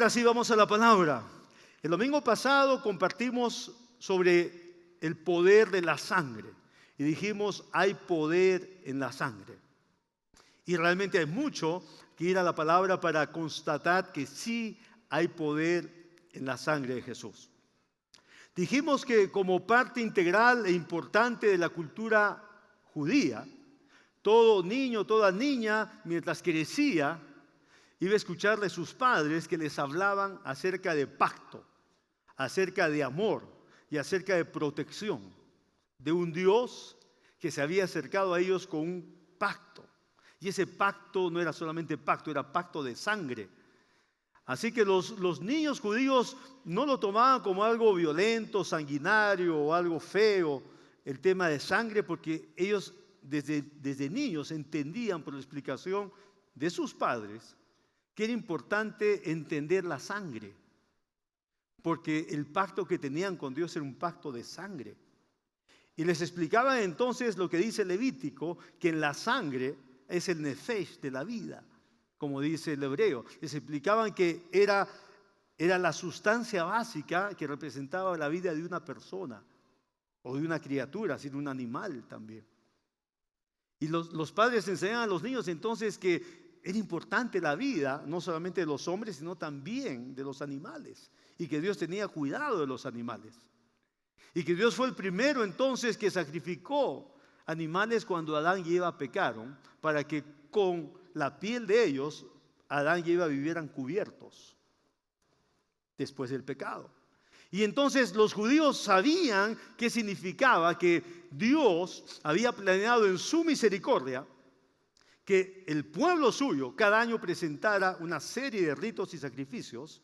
ahora sí vamos a la palabra. El domingo pasado compartimos sobre el poder de la sangre y dijimos, hay poder en la sangre. Y realmente hay mucho que ir a la palabra para constatar que sí hay poder en la sangre de Jesús. Dijimos que como parte integral e importante de la cultura judía, todo niño, toda niña, mientras crecía, iba a escuchar de sus padres que les hablaban acerca de pacto, acerca de amor y acerca de protección, de un Dios que se había acercado a ellos con un pacto. Y ese pacto no era solamente pacto, era pacto de sangre. Así que los niños judíos no lo tomaban como algo violento, sanguinario o algo feo, el tema de sangre, porque ellos desde niños entendían por la explicación de sus padres que era importante entender la sangre, porque el pacto que tenían con Dios era un pacto de sangre. Y les explicaban entonces lo que dice Levítico, que en la sangre es el nefesh de la vida, como dice el hebreo. Les explicaban que era la sustancia básica que representaba la vida de una persona o de una criatura, sino un animal también. Y los padres enseñaban a los niños entonces que era importante la vida, no solamente de los hombres, sino también de los animales. Y que Dios tenía cuidado de los animales. Y que Dios fue el primero entonces que sacrificó animales cuando Adán y Eva pecaron, para que con la piel de ellos Adán y Eva vivieran cubiertos después del pecado. Y entonces los judíos sabían qué significaba que Dios había planeado en su misericordia que el pueblo suyo cada año presentara una serie de ritos y sacrificios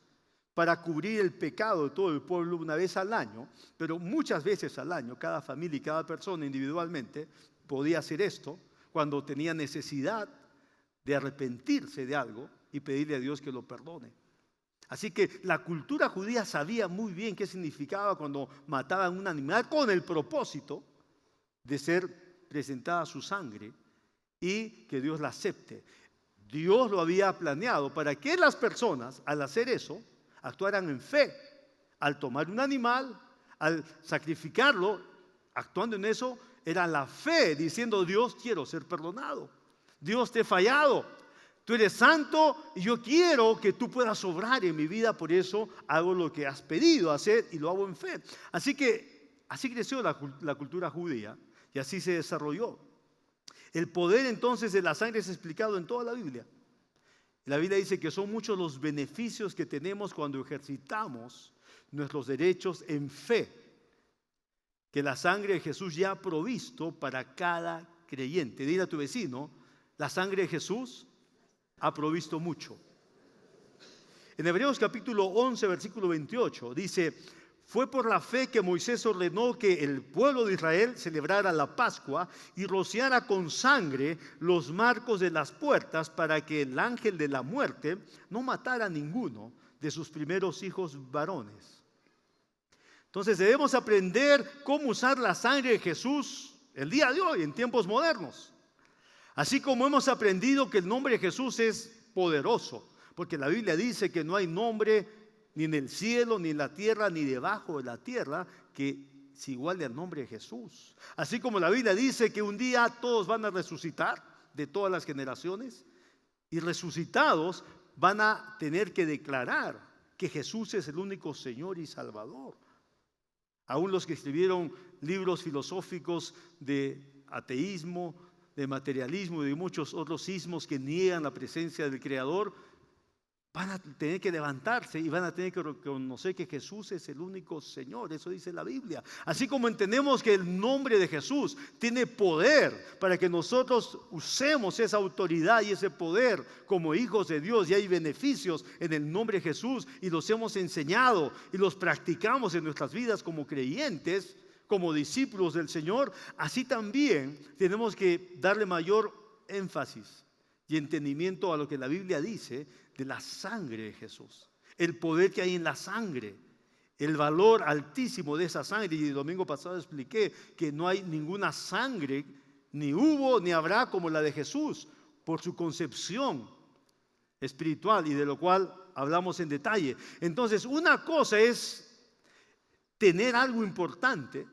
para cubrir el pecado de todo el pueblo una vez al año, pero muchas veces al año, cada familia y cada persona individualmente podía hacer esto cuando tenía necesidad de arrepentirse de algo y pedirle a Dios que lo perdone. Así que la cultura judía sabía muy bien qué significaba cuando mataban un animal con el propósito de ser presentada su sangre y que Dios la acepte. Dios lo había planeado para que las personas, al hacer eso, actuaran en fe. Al tomar un animal, al sacrificarlo, actuando en eso, era la fe, diciendo: Dios, quiero ser perdonado. Dios, te he fallado. Tú eres santo y yo quiero que tú puedas obrar en mi vida, por eso hago lo que has pedido hacer y lo hago en fe. Así que así creció la cultura judía y así se desarrolló. El poder entonces de la sangre es explicado en toda la Biblia. La Biblia dice que son muchos los beneficios que tenemos cuando ejercitamos nuestros derechos en fe, que la sangre de Jesús ya ha provisto para cada creyente. Dile a tu vecino: la sangre de Jesús ha provisto mucho. En Hebreos capítulo 11, versículo 28, dice: fue por la fe que Moisés ordenó que el pueblo de Israel celebrara la Pascua y rociara con sangre los marcos de las puertas para que el ángel de la muerte no matara a ninguno de sus primeros hijos varones. Entonces debemos aprender cómo usar la sangre de Jesús el día de hoy, en tiempos modernos. Así como hemos aprendido que el nombre de Jesús es poderoso, porque la Biblia dice que no hay nombre ni en el cielo, ni en la tierra, ni debajo de la tierra que se iguale al nombre de Jesús. Así como la Biblia dice que un día todos van a resucitar de todas las generaciones, y resucitados van a tener que declarar que Jesús es el único Señor y Salvador. Aún los que escribieron libros filosóficos de ateísmo, de materialismo y de muchos otros ismos que niegan la presencia del Creador, van a tener que levantarse y van a tener que reconocer que Jesús es el único Señor. Eso dice la Biblia. Así como entendemos que el nombre de Jesús tiene poder para que nosotros usemos esa autoridad y ese poder como hijos de Dios, y hay beneficios en el nombre de Jesús y los hemos enseñado y los practicamos en nuestras vidas como creyentes, como discípulos del Señor, así también tenemos que darle mayor énfasis y entendimiento a lo que la Biblia dice de la sangre de Jesús, el poder que hay en la sangre, el valor altísimo de esa sangre. Y el domingo pasado expliqué que no hay ninguna sangre, ni hubo ni habrá como la de Jesús, por su concepción espiritual y de lo cual hablamos en detalle. Entonces, una cosa es tener algo importante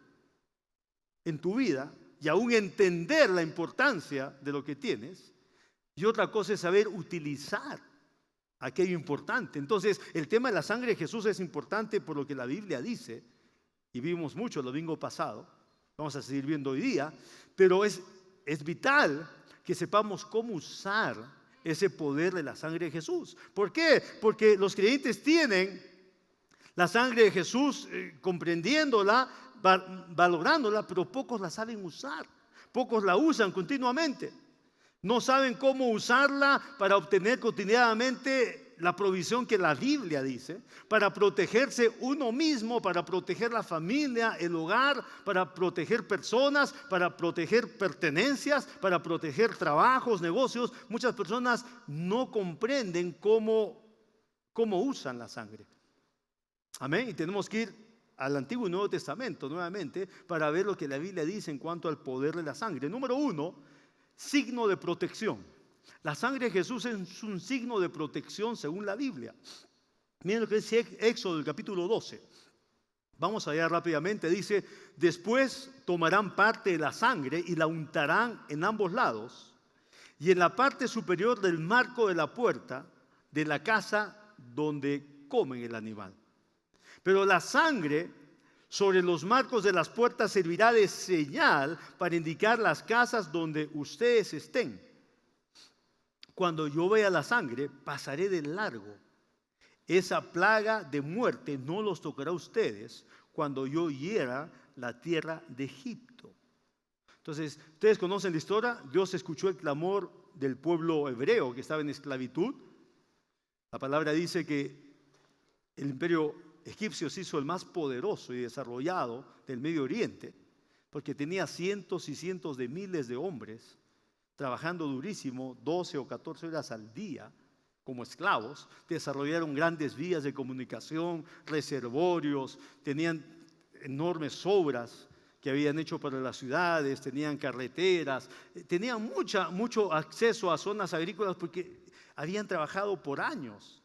en tu vida y aún entender la importancia de lo que tienes, y otra cosa es saber utilizar aquello importante. Entonces, el tema de la sangre de Jesús es importante por lo que la Biblia dice, y vimos mucho el domingo pasado, vamos a seguir viendo hoy día, pero es vital que sepamos cómo usar ese poder de la sangre de Jesús. ¿Por qué? Porque los creyentes tienen la sangre de Jesús comprendiéndola, valorándola, pero pocos la saben usar. Pocos la usan continuamente. No saben cómo usarla para obtener cotidianamente la provisión que la Biblia dice, para protegerse uno mismo, para proteger la familia, el hogar, para proteger personas, para proteger pertenencias, para proteger trabajos, negocios. Muchas personas no comprenden cómo usan la sangre. Amén. Y tenemos que ir al Antiguo y Nuevo Testamento nuevamente para ver lo que la Biblia dice en cuanto al poder de la sangre. Número 1, signo de protección. La sangre de Jesús es un signo de protección según la Biblia. Miren lo que dice Éxodo, el capítulo 12. Vamos allá rápidamente. Dice: después tomarán parte de la sangre y la untarán en ambos lados y en la parte superior del marco de la puerta de la casa donde comen el animal. Pero la sangre sobre los marcos de las puertas servirá de señal para indicar las casas donde ustedes estén. Cuando yo vea la sangre, pasaré de largo. Esa plaga de muerte no los tocará a ustedes cuando yo hiera la tierra de Egipto. Entonces, ustedes conocen la historia. Dios escuchó el clamor del pueblo hebreo que estaba en esclavitud. La palabra dice que el imperio egipcio se hizo el más poderoso y desarrollado del Medio Oriente, porque tenía cientos y cientos de miles de hombres trabajando durísimo, 12 o 14 horas al día como esclavos. Desarrollaron grandes vías de comunicación, reservorios, tenían enormes obras que habían hecho para las ciudades, tenían carreteras, tenían mucho acceso a zonas agrícolas porque habían trabajado por años.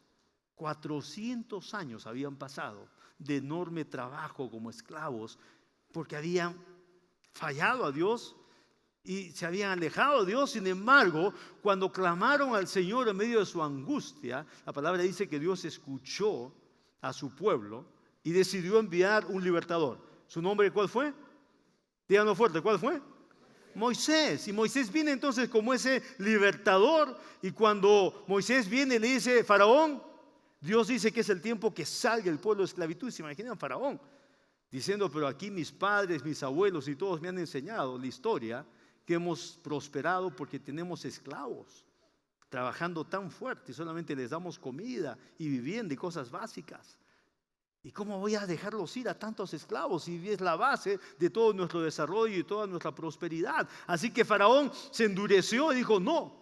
400 años habían pasado de enorme trabajo como esclavos porque habían fallado a Dios y se habían alejado de Dios. Sin embargo, cuando clamaron al Señor en medio de su angustia, la palabra dice que Dios escuchó a su pueblo y decidió enviar un libertador. ¿Su nombre cuál fue? Díganlo fuerte, ¿cuál fue? Moisés. Y Moisés viene entonces como ese libertador, y cuando Moisés viene le dice: Faraón, Dios dice que es el tiempo que salga el pueblo de esclavitud. Y se imaginan Faraón diciendo: pero aquí mis padres, mis abuelos y todos me han enseñado la historia que hemos prosperado porque tenemos esclavos trabajando tan fuerte y solamente les damos comida y vivienda y cosas básicas. ¿Y cómo voy a dejarlos ir a tantos esclavos si es la base de todo nuestro desarrollo y toda nuestra prosperidad? Así que Faraón se endureció y dijo: no.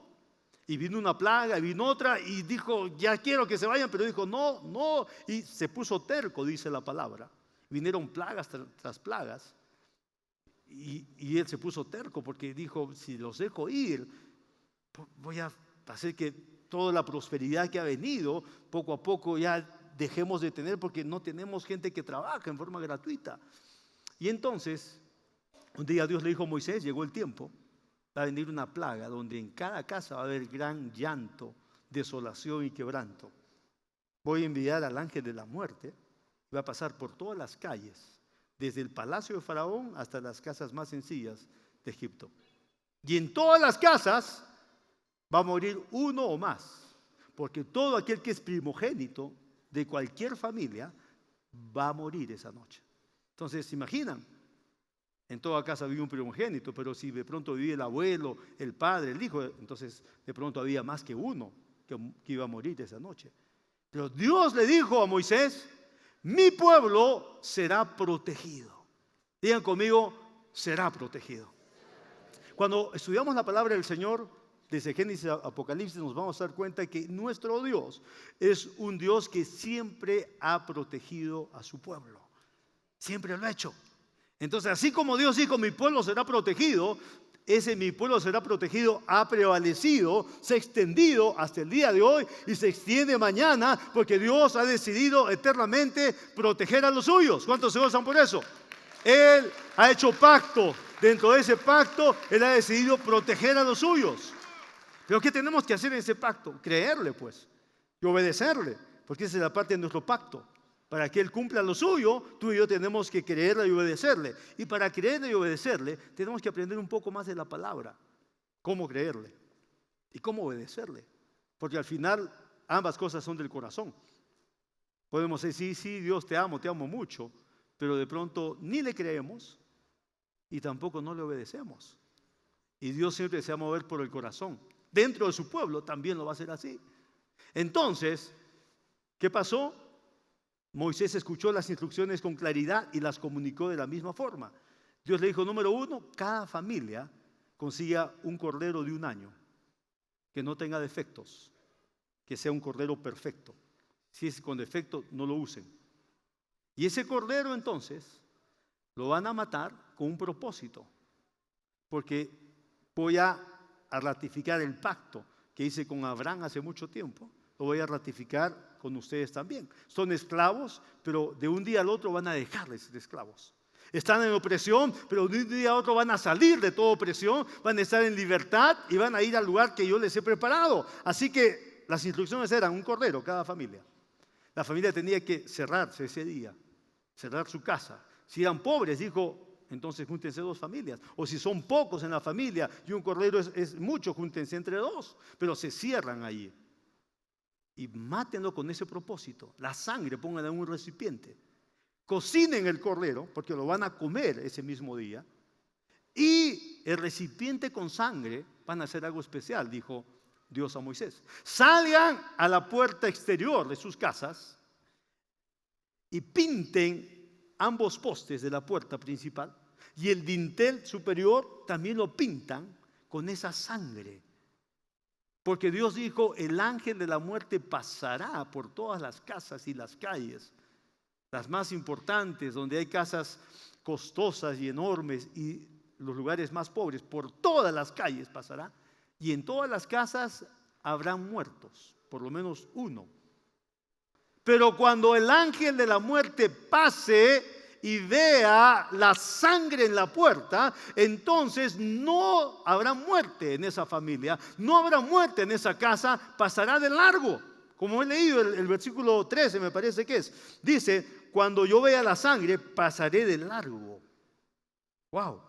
Y vino una plaga, y vino otra, y dijo: ya quiero que se vayan, pero dijo: no, no. Y se puso terco, dice la palabra. Vinieron plagas tras plagas. Y él se puso terco porque dijo: si los dejo ir, voy a hacer que toda la prosperidad que ha venido, poco a poco ya dejemos de tener, porque no tenemos gente que trabaja en forma gratuita. Y entonces, un día Dios le dijo a Moisés: llegó el tiempo. Va a venir una plaga donde en cada casa va a haber gran llanto, desolación y quebranto. Voy a enviar al ángel de la muerte. Va a pasar por todas las calles, desde el palacio de Faraón hasta las casas más sencillas de Egipto. Y en todas las casas va a morir uno o más, porque todo aquel que es primogénito de cualquier familia va a morir esa noche. Entonces, ¿se imaginan? En toda casa vivía un primogénito, pero si de pronto vivía el abuelo, el padre, el hijo, entonces de pronto había más que uno que iba a morir esa noche. Pero Dios le dijo a Moisés: mi pueblo será protegido. Digan conmigo: será protegido. Cuando estudiamos la palabra del Señor, desde Génesis a Apocalipsis, nos vamos a dar cuenta que nuestro Dios es un Dios que siempre ha protegido a su pueblo. Siempre lo ha hecho. Entonces, así como Dios dijo: mi pueblo será protegido, Ese mi pueblo será protegido, ha prevalecido, se ha extendido hasta el día de hoy y se extiende mañana porque Dios ha decidido eternamente proteger a los suyos. ¿Cuántos se gozan por eso? Él ha hecho pacto. Dentro de ese pacto, Él ha decidido proteger a los suyos. Pero ¿qué tenemos que hacer en ese pacto? Creerle, pues, y obedecerle, porque esa es la parte de nuestro pacto. Para que Él cumpla lo suyo, tú y yo tenemos que creerle y obedecerle. Y para creerle y obedecerle, tenemos que aprender un poco más de la palabra. Cómo creerle y cómo obedecerle. Porque al final, ambas cosas son del corazón. Podemos decir, sí, Dios te amo mucho, pero de pronto ni le creemos y tampoco no le obedecemos. Y Dios siempre se va a mover por el corazón. Dentro de su pueblo también lo va a hacer así. Entonces, ¿qué pasó? Moisés escuchó las instrucciones con claridad y las comunicó de la misma forma. Dios le dijo, número 1, cada familia consiga un cordero de 1 año, que no tenga defectos, que sea un cordero perfecto. Si es con defecto, no lo usen. Y ese cordero entonces lo van a matar con un propósito, porque voy a ratificar el pacto que hice con Abraham hace mucho tiempo. Lo voy a ratificar con ustedes también. Son esclavos, pero de un día al otro van a dejar de ser esclavos. Están en opresión, pero de un día a otro van a salir de toda opresión, van a estar en libertad y van a ir al lugar que yo les he preparado. Así que las instrucciones eran un cordero cada familia. La familia tenía que cerrarse ese día, cerrar su casa. Si eran pobres, dijo, entonces júntense 2 familias. O si son pocos en la familia y un cordero es mucho, júntense entre 2. Pero se cierran allí. Y mátenlo con ese propósito. La sangre pónganla en un recipiente. Cocinen el cordero, porque lo van a comer ese mismo día. Y el recipiente con sangre van a hacer algo especial, dijo Dios a Moisés. Salgan a la puerta exterior de sus casas y pinten ambos postes de la puerta principal. Y el dintel superior también lo pintan con esa sangre. Porque Dios dijo, el ángel de la muerte pasará por todas las casas y las calles, las más importantes, donde hay casas costosas y enormes, y los lugares más pobres, por todas las calles pasará, y en todas las casas habrán muertos, por lo menos 1. Pero cuando el ángel de la muerte pase y vea la sangre en la puerta, entonces no habrá muerte en esa familia, no habrá muerte en esa casa, pasará de largo. Como he leído el versículo 13, me parece que es, dice, cuando yo vea la sangre, pasaré de largo. Wow,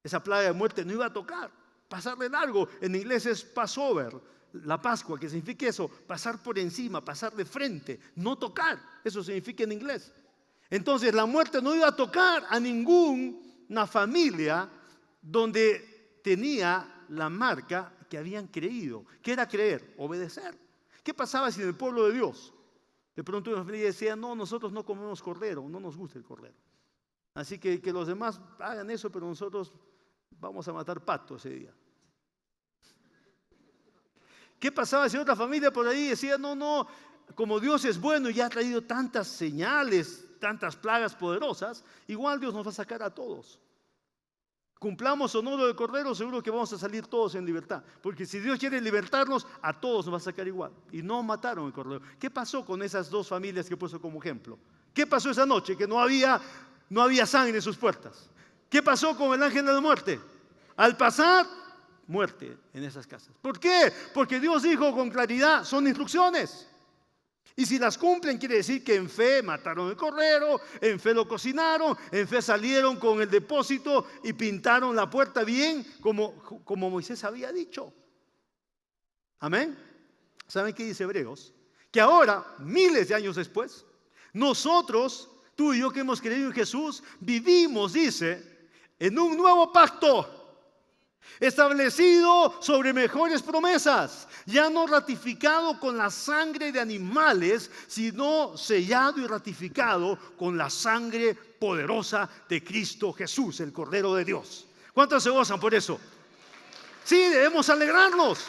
esa plaga de muerte no iba a tocar, pasar de largo. En inglés es Passover, la Pascua, que significa eso, pasar por encima, pasar de frente, no tocar, eso significa en inglés. Entonces la muerte no iba a tocar a ninguna familia donde tenía la marca que habían creído. ¿Qué era creer? Obedecer. ¿Qué pasaba si en el pueblo de Dios de pronto una familia decía, no, nosotros no comemos cordero, no nos gusta el cordero? Así que los demás hagan eso, pero nosotros vamos a matar pato ese día. ¿Qué pasaba si otra familia por ahí decía, no, como Dios es bueno y ha traído tantas señales, tantas plagas poderosas, igual Dios nos va a sacar a todos? Cumplamos o no lo del cordero, seguro que vamos a salir todos en libertad. Porque si Dios quiere libertarnos, a todos nos va a sacar igual. Y no mataron el cordero. ¿Qué pasó con esas 2 familias que he puesto como ejemplo? ¿Qué pasó esa noche? Que no había sangre en sus puertas. ¿Qué pasó con el ángel de la muerte? Al pasar, muerte en esas casas. ¿Por qué? Porque Dios dijo con claridad, son instrucciones. Y si las cumplen, quiere decir que en fe mataron el cordero, en fe lo cocinaron, en fe salieron con el depósito y pintaron la puerta bien como Moisés había dicho. Amén. ¿Saben qué dice Hebreos? Que ahora, miles de años después, nosotros, tú y yo que hemos creído en Jesús, vivimos, dice, en un nuevo pacto, establecido sobre mejores promesas, ya no ratificado con la sangre de animales, sino sellado y ratificado con la sangre poderosa de Cristo Jesús, el Cordero de Dios. ¿Cuántos se gozan por eso? Sí, debemos alegrarnos.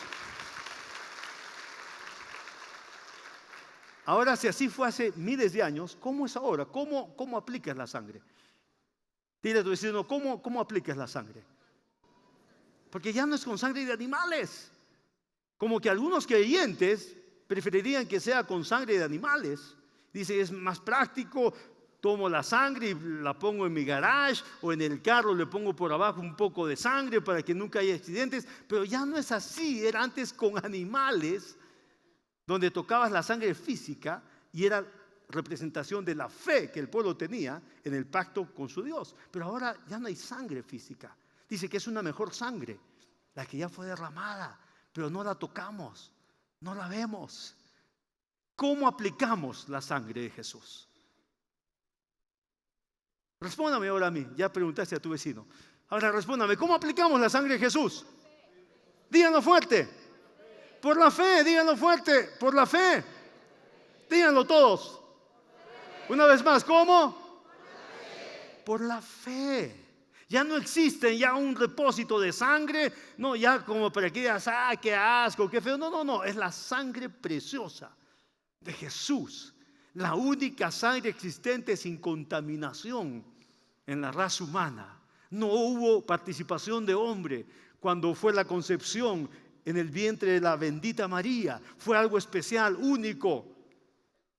Ahora, si así fue hace miles de años, ¿cómo es ahora? ¿Cómo aplicas la sangre? Dile a tu vecino, ¿cómo aplicas la sangre? Porque ya no es con sangre de animales. Como que algunos creyentes preferirían que sea con sangre de animales. Dice, es más práctico, tomo la sangre y la pongo en mi garage o en el carro, le pongo por abajo un poco de sangre para que nunca haya accidentes. Pero ya no es así, era antes con animales, donde tocabas la sangre física y era representación de la fe que el pueblo tenía en el pacto con su Dios. Pero ahora ya no hay sangre física. Dice que es una mejor sangre, la que ya fue derramada, pero no la tocamos, no la vemos. ¿Cómo aplicamos la sangre de Jesús? Respóndame ahora a mí, ya preguntaste a tu vecino. Ahora respóndame, ¿cómo aplicamos la sangre de Jesús? Díganlo fuerte. Por la fe, díganlo fuerte, por la fe. Díganlo todos. Una vez más, ¿cómo? Por la fe. Ya no existe ya un depósito de sangre, no, ya como para que digas, qué asco, qué feo. No, es la sangre preciosa de Jesús. La única sangre existente sin contaminación en la raza humana. No hubo participación de hombre cuando fue la concepción en el vientre de la bendita María. Fue algo especial, único.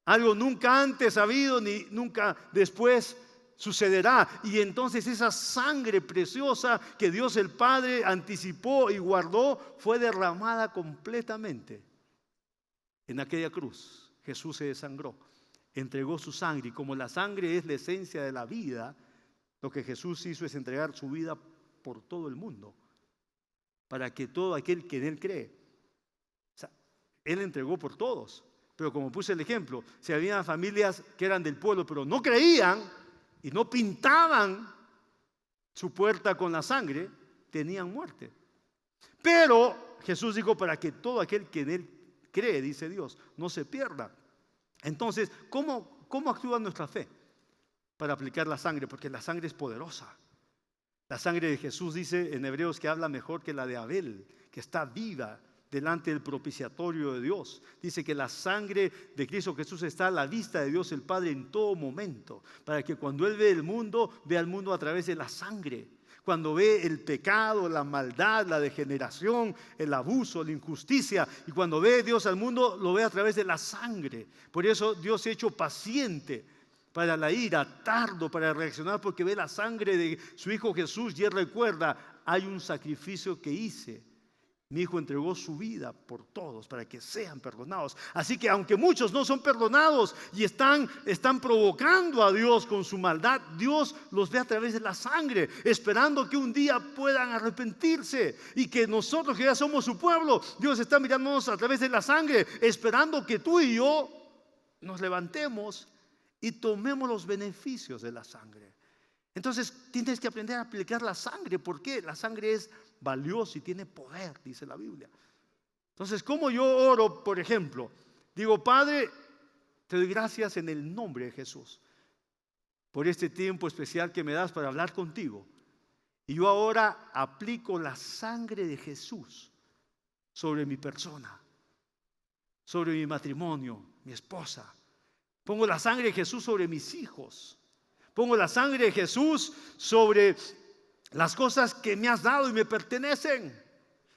Algo nunca antes habido ni nunca después sucederá. Y entonces esa sangre preciosa que Dios el Padre anticipó y guardó fue derramada completamente en aquella cruz. Jesús se desangró, entregó su sangre, y como la sangre es la esencia de la vida, lo que Jesús hizo es entregar su vida por todo el mundo, para que todo aquel que en Él cree, o sea, Él entregó por todos. Pero como puse el ejemplo, si había familias que eran del pueblo pero no creían y no pintaban su puerta con la sangre, tenían muerte. Pero Jesús dijo, para que todo aquel que en Él cree, dice Dios, no se pierda. Entonces, ¿cómo actúa nuestra fe para aplicar la sangre? Porque la sangre es poderosa. La sangre de Jesús, dice en Hebreos, que habla mejor que la de Abel, que está viva delante del propiciatorio de Dios. Dice que la sangre de Cristo Jesús está a la vista de Dios el Padre en todo momento, para que cuando Él ve el mundo, vea el mundo a través de la sangre. Cuando ve el pecado, la maldad, la degeneración, el abuso, la injusticia, y cuando ve Dios al mundo, lo ve a través de la sangre. Por eso Dios se ha hecho paciente para la ira, tardo para reaccionar, porque ve la sangre de su Hijo Jesús y Él recuerda, hay un sacrificio que hice. Mi Hijo entregó su vida por todos para que sean perdonados. Así que aunque muchos no son perdonados y están provocando a Dios con su maldad, Dios los ve a través de la sangre, esperando que un día puedan arrepentirse. Y que nosotros, que ya somos su pueblo, Dios está mirándonos a través de la sangre, esperando que tú y yo nos levantemos y tomemos los beneficios de la sangre. Entonces tienes que aprender a aplicar la sangre. ¿Por qué? La sangre es valiosa y tiene poder, dice la Biblia. Entonces, ¿cómo yo oro, por ejemplo? Digo, Padre, te doy gracias en el nombre de Jesús por este tiempo especial que me das para hablar contigo. Y yo ahora aplico la sangre de Jesús sobre mi persona, sobre mi matrimonio, mi esposa. Pongo la sangre de Jesús sobre mis hijos. Pongo la sangre de Jesús sobre las cosas que me has dado y me pertenecen.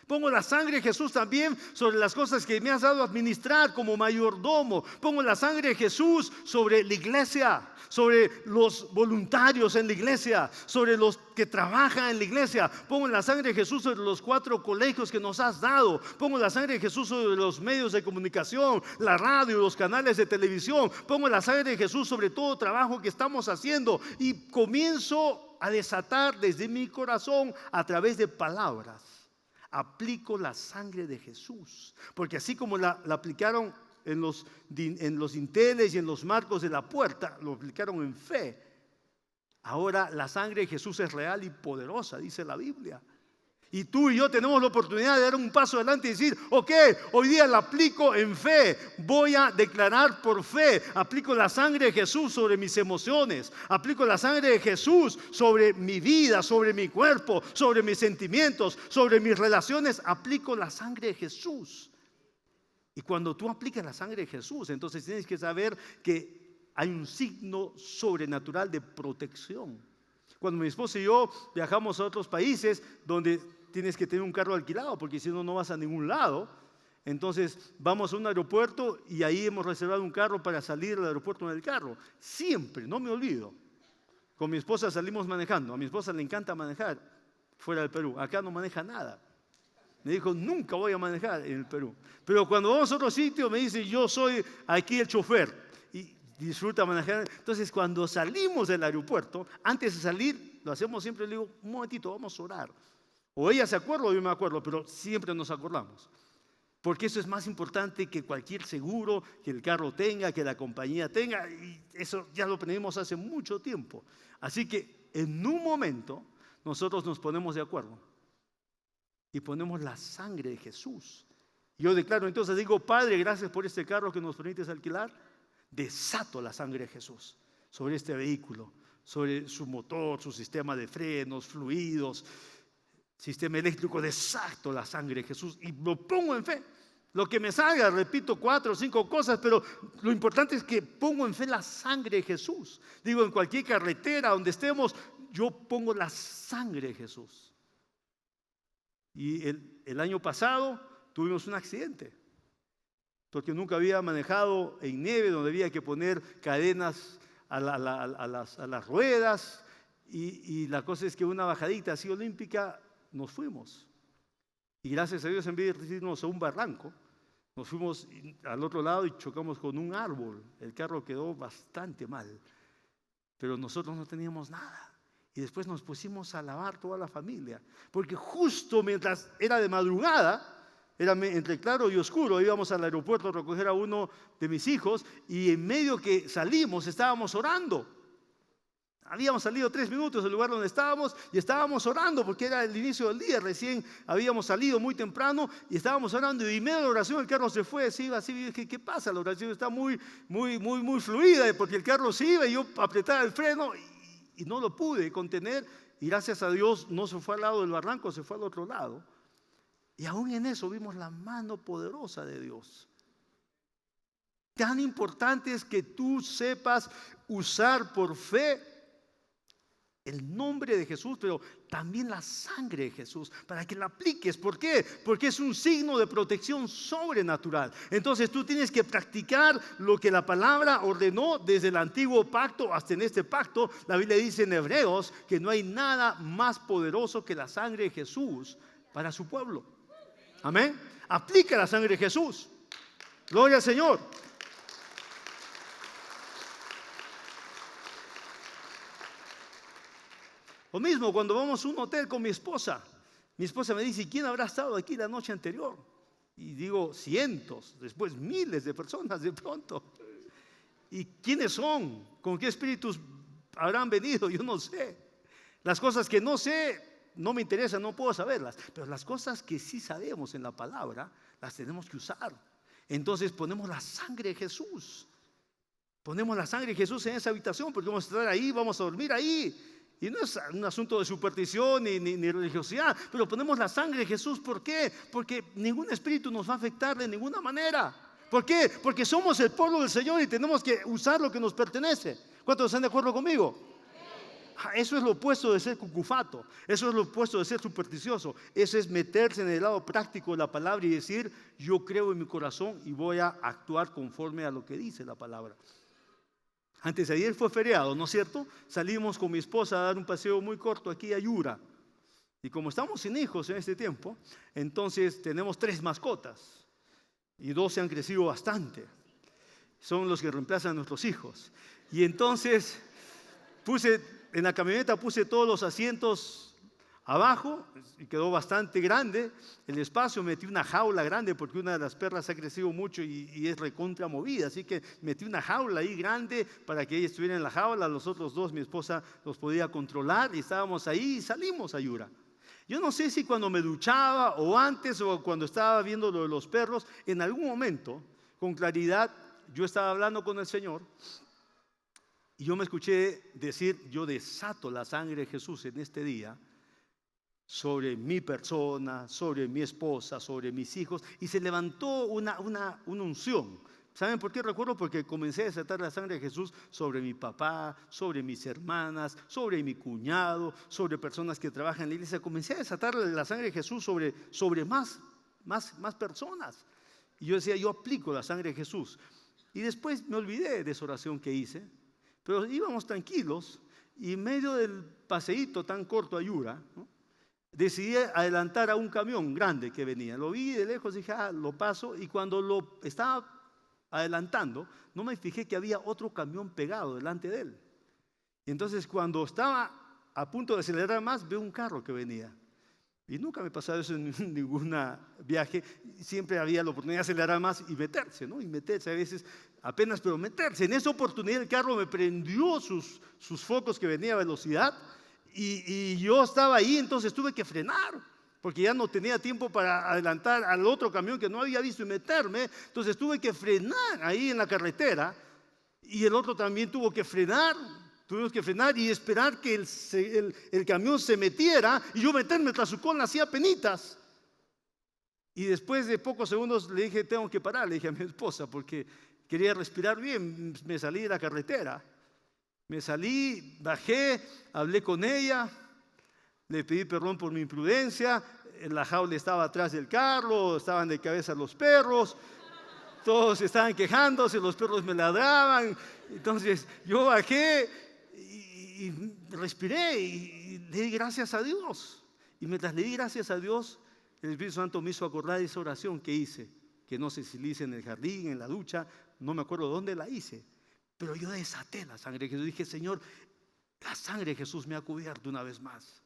Pongo la sangre de Jesús también sobre las cosas que me has dado a administrar como mayordomo. Pongo la sangre de Jesús sobre la iglesia, sobre los voluntarios en la iglesia, sobre los que trabajan en la iglesia. Pongo la sangre de Jesús sobre los 4 colegios que nos has dado. Pongo la sangre de Jesús sobre los medios de comunicación, la radio, los canales de televisión. Pongo la sangre de Jesús sobre todo trabajo que estamos haciendo. Y comienzo a desatar desde mi corazón a través de palabras. Aplico la sangre de Jesús, porque así como la aplicaron en los dinteles y en los marcos de la puerta, lo aplicaron en fe. Ahora la sangre de Jesús es real y poderosa, dice la Biblia. Y tú y yo tenemos la oportunidad de dar un paso adelante y decir, ok, hoy día la aplico en fe, voy a declarar por fe, aplico la sangre de Jesús sobre mis emociones, aplico la sangre de Jesús sobre mi vida, sobre mi cuerpo, sobre mis sentimientos, sobre mis relaciones, aplico la sangre de Jesús. Y cuando tú aplicas la sangre de Jesús, entonces tienes que saber que hay un signo sobrenatural de protección. Cuando mi esposa y yo viajamos a otros países donde tienes que tener un carro alquilado porque si no, no vas a ningún lado. Entonces vamos a un aeropuerto y ahí hemos reservado un carro para salir al aeropuerto en el carro. Siempre, no me olvido. Con mi esposa salimos manejando. A mi esposa le encanta manejar fuera del Perú. Acá no maneja nada. Me dijo, nunca voy a manejar en el Perú. Pero cuando vamos a otro sitio me dice, yo soy aquí el chofer. Y disfruta manejar. Entonces cuando salimos del aeropuerto, antes de salir, lo hacemos siempre, le digo, un momentito, vamos a orar. O ella se acuerda o yo me acuerdo, pero siempre nos acordamos. Porque eso es más importante que cualquier seguro que el carro tenga, que la compañía tenga. Y eso ya lo aprendimos hace mucho tiempo. Así que en un momento nosotros nos ponemos de acuerdo. Y ponemos la sangre de Jesús. Yo declaro entonces, digo, Padre, gracias por este carro que nos permites alquilar. Desato la sangre de Jesús sobre este vehículo, sobre su motor, su sistema de frenos, fluidos, sistema eléctrico. Desato la sangre de Jesús y lo pongo en fe. Lo que me salga, repito 4 o 5 cosas, pero lo importante es que pongo en fe la sangre de Jesús. Digo, en cualquier carretera donde estemos, yo pongo la sangre de Jesús. Y el año pasado tuvimos un accidente, porque nunca había manejado en nieve, donde había que poner cadenas a las ruedas, y la cosa es que una bajadita así olímpica nos fuimos. Y gracias a Dios, en vez de irnos a un barranco, nos fuimos al otro lado y chocamos con un árbol. El carro quedó bastante mal, pero nosotros no teníamos nada. Y después nos pusimos a lavar toda la familia, porque justo mientras era de madrugada, era entre claro y oscuro, íbamos al aeropuerto a recoger a uno de mis hijos y en medio que salimos estábamos orando. Habíamos salido 3 minutos del lugar donde estábamos y estábamos orando porque era el inicio del día, recién habíamos salido muy temprano y estábamos orando y en medio de la oración el carro se fue, se iba así, y dije, ¿qué pasa? La oración está muy fluida porque el carro se iba y yo apretaba el freno y no lo pude contener y gracias a Dios no se fue al lado del barranco, se fue al otro lado. Y aún en eso vimos la mano poderosa de Dios. Tan importante es que tú sepas usar por fe el nombre de Jesús, pero también la sangre de Jesús, para que la apliques. ¿Por qué? Porque es un signo de protección sobrenatural. Entonces tú tienes que practicar lo que la palabra ordenó desde el antiguo pacto hasta en este pacto. La Biblia dice en Hebreos que no hay nada más poderoso que la sangre de Jesús para su pueblo. Amén. Aplica la sangre de Jesús. Gloria al Señor. Lo mismo cuando vamos a un hotel con mi esposa me dice, ¿quién habrá estado aquí la noche anterior? Y digo, cientos, después miles de personas de pronto. ¿Y quiénes son? ¿Con qué espíritus habrán venido? Yo no sé. Las cosas que no sé no me interesan, no puedo saberlas. Pero las cosas que sí sabemos en la palabra, las tenemos que usar. Entonces ponemos la sangre de Jesús. Ponemos la sangre de Jesús en esa habitación porque vamos a estar ahí, vamos a dormir ahí. Y no es un asunto de superstición ni religiosidad, pero ponemos la sangre de Jesús. ¿Por qué? Porque ningún espíritu nos va a afectar de ninguna manera. ¿Por qué? Porque somos el pueblo del Señor y tenemos que usar lo que nos pertenece. ¿Cuántos están de acuerdo conmigo? Eso es lo opuesto de ser cucufato. Eso es lo opuesto de ser supersticioso. Eso es meterse en el lado práctico de la palabra y decir, yo creo en mi corazón y voy a actuar conforme a lo que dice la palabra. Antes de ayer fue feriado, ¿no es cierto? Salimos con mi esposa a dar un paseo muy corto aquí a Yura. Y como estamos sin hijos en este tiempo, entonces tenemos 3 mascotas. Y 2 se han crecido bastante. Son los que reemplazan a nuestros hijos. Y entonces en la camioneta puse todos los asientos abajo y quedó bastante grande el espacio. Metí una jaula grande porque una de las perras ha crecido mucho y es recontra movida, así que metí una jaula ahí grande para que ella estuviera en la jaula. Los otros 2 mi esposa los podía controlar y estábamos ahí y salimos a Yura. Yo no sé si cuando me duchaba o antes o cuando estaba viendo lo de los perros, en algún momento con claridad yo estaba hablando con el Señor y yo me escuché decir, yo desato la sangre de Jesús en este día sobre mi persona, sobre mi esposa, sobre mis hijos, y se levantó una unción, ¿Saben por qué recuerdo? Porque comencé a desatar la sangre de Jesús sobre mi papá, sobre mis hermanas, sobre mi cuñado, sobre personas que trabajan en la iglesia. Comencé a desatar la sangre de Jesús sobre más personas. Y yo decía, yo aplico la sangre de Jesús. Y después me olvidé de esa oración que hice, pero íbamos tranquilos y en medio del paseíto tan corto a Yura, ¿no?, decidí adelantar a un camión grande que venía. Lo vi de lejos, dije, lo paso, y cuando lo estaba adelantando, no me fijé que había otro camión pegado delante de él. Y entonces cuando estaba a punto de acelerar más, veo un carro que venía. Y nunca me pasaba eso en ningún viaje. Siempre había la oportunidad de acelerar más y meterse, ¿no? Y meterse a veces apenas, pero meterse. En esa oportunidad el carro me prendió sus focos que venía a velocidad y yo estaba ahí, entonces tuve que frenar, porque ya no tenía tiempo para adelantar al otro camión que no había visto y meterme. Entonces tuve que frenar ahí en la carretera y el otro también tuvo que frenar. Tuvimos que frenar y esperar que el camión se metiera y yo meterme tras su cola, hacía penitas. Y después de pocos segundos le dije, tengo que parar, le dije a mi esposa, porque quería respirar bien. Me salí de la carretera, me salí, bajé, hablé con ella, le pedí perdón por mi imprudencia. La jaula estaba atrás del carro, estaban de cabeza los perros, todos estaban quejándose, los perros me ladraban. Entonces yo bajé y respiré y le di gracias a Dios. Y mientras le di gracias a Dios, el Espíritu Santo me hizo acordar de esa oración que hice, que no sé si la hice en el jardín, en la ducha, no me acuerdo dónde la hice, pero yo desaté la sangre de Jesús. Dije, Señor, la sangre de Jesús me ha cubierto una vez más.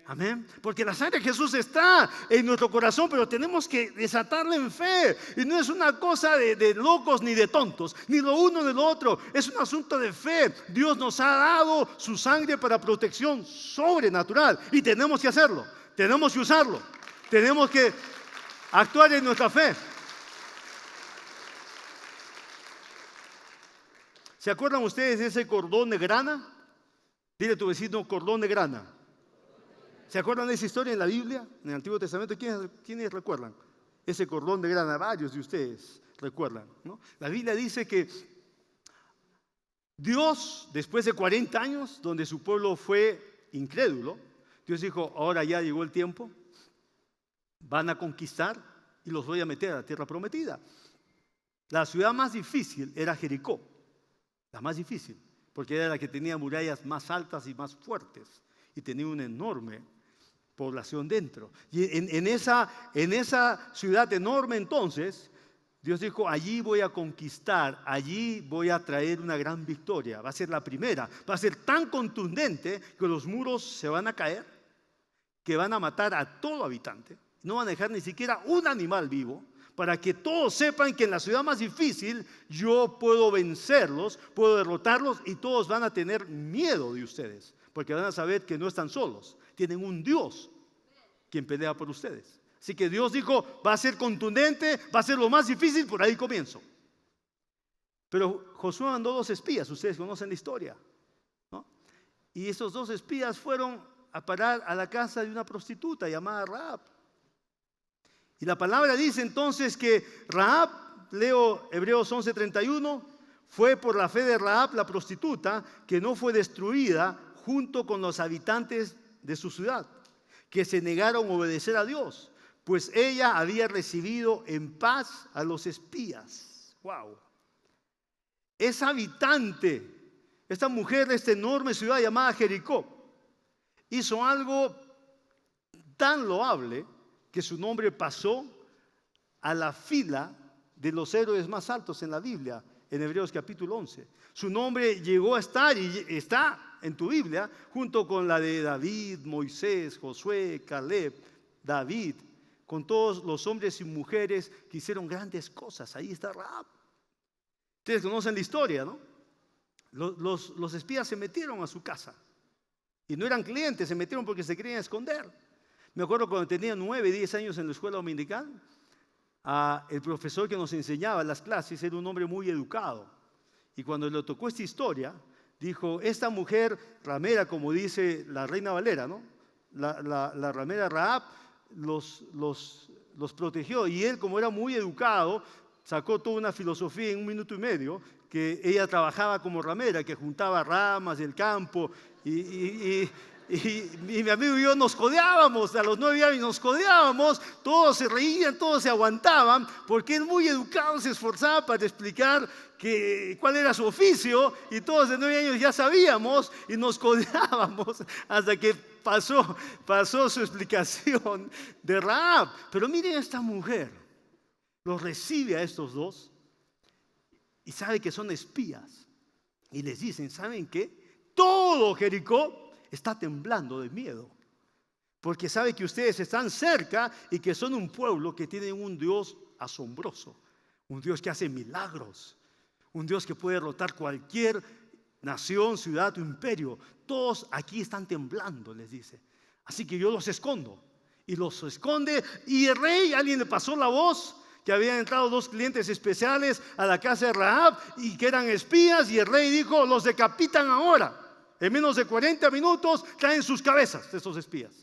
Amén. Porque la sangre de Jesús está en nuestro corazón, pero tenemos que desatarla en fe. Y no es una cosa de locos ni de tontos, ni lo uno ni lo otro. Es un asunto de fe. Dios nos ha dado su sangre para protección sobrenatural y tenemos que hacerlo. Tenemos que usarlo. Tenemos que actuar en nuestra fe. ¿Se acuerdan ustedes de ese cordón de grana? Dile a tu vecino, cordón de grana. ¿Se acuerdan de esa historia en la Biblia, en el Antiguo Testamento? ¿Quiénes recuerdan? Ese cordón de grana, varios de ustedes recuerdan, ¿no? La Biblia dice que Dios, después de 40 años, donde su pueblo fue incrédulo, Dios dijo, ahora ya llegó el tiempo, van a conquistar y los voy a meter a la tierra prometida. La ciudad más difícil era Jericó, la más difícil, porque era la que tenía murallas más altas y más fuertes y tenía una enorme población dentro. Y en esa ciudad enorme entonces, Dios dijo, allí voy a conquistar, allí voy a traer una gran victoria. Va a ser la primera, va a ser tan contundente que los muros se van a caer, que van a matar a todo habitante, no van a dejar ni siquiera un animal vivo, para que todos sepan que en la ciudad más difícil yo puedo vencerlos, puedo derrotarlos y todos van a tener miedo de ustedes, porque van a saber que no están solos, tienen un Dios quien pelea por ustedes. Así que Dios dijo, va a ser contundente, va a ser lo más difícil, por ahí comienzo. Pero Josué mandó 2 espías, ustedes conocen la historia, ¿no? Y esos 2 espías fueron a parar a la casa de una prostituta llamada Rahab. Y la palabra dice entonces que Rahab, leo Hebreos 11:31, fue por la fe de Rahab la prostituta que no fue destruida junto con los habitantes de su ciudad, que se negaron a obedecer a Dios, pues ella había recibido en paz a los espías. ¡Wow! Esa habitante, esta mujer de esta enorme ciudad llamada Jericó, hizo algo tan loable que su nombre pasó a la fila de los héroes más altos en la Biblia, en Hebreos capítulo 11. Su nombre llegó a estar y está en tu Biblia junto con la de David, Moisés, Josué, Caleb, David, con todos los hombres y mujeres que hicieron grandes cosas. Ahí está Rahab. Ustedes conocen la historia, ¿no? Los espías se metieron a su casa y no eran clientes, se metieron porque se querían esconder. Me acuerdo cuando tenía 9, 10 años en la escuela dominical, el profesor que nos enseñaba las clases era un hombre muy educado. Y cuando le tocó esta historia, dijo, esta mujer ramera, como dice la Reina Valera, ¿no? La ramera Rahab los protegió. Y él, como era muy educado, sacó toda una filosofía en 1 minuto y medio, que ella trabajaba como ramera, que juntaba ramas del campo y mi amigo y yo nos codeábamos, a los 9 años nos codeábamos, todos se reían, todos se aguantaban, porque él muy educado se esforzaba para explicar cuál era su oficio, y todos de 9 años ya sabíamos y nos codeábamos hasta que pasó su explicación de Rahab. Pero miren, esta mujer los recibe a estos dos y sabe que son espías, y les dicen: ¿saben qué? Todo Jericó está temblando de miedo, porque sabe que ustedes están cerca y que son un pueblo que tiene un Dios asombroso, un Dios que hace milagros, un Dios que puede derrotar cualquier nación, ciudad o imperio. Todos aquí están temblando, les dice. Así que yo los escondo. Y los esconde. Y el rey, alguien le pasó la voz que habían entrado 2 clientes especiales a la casa de Rahab y que eran espías, y el rey dijo: los decapitan ahora. En menos de 40 minutos traen sus cabezas de esos espías.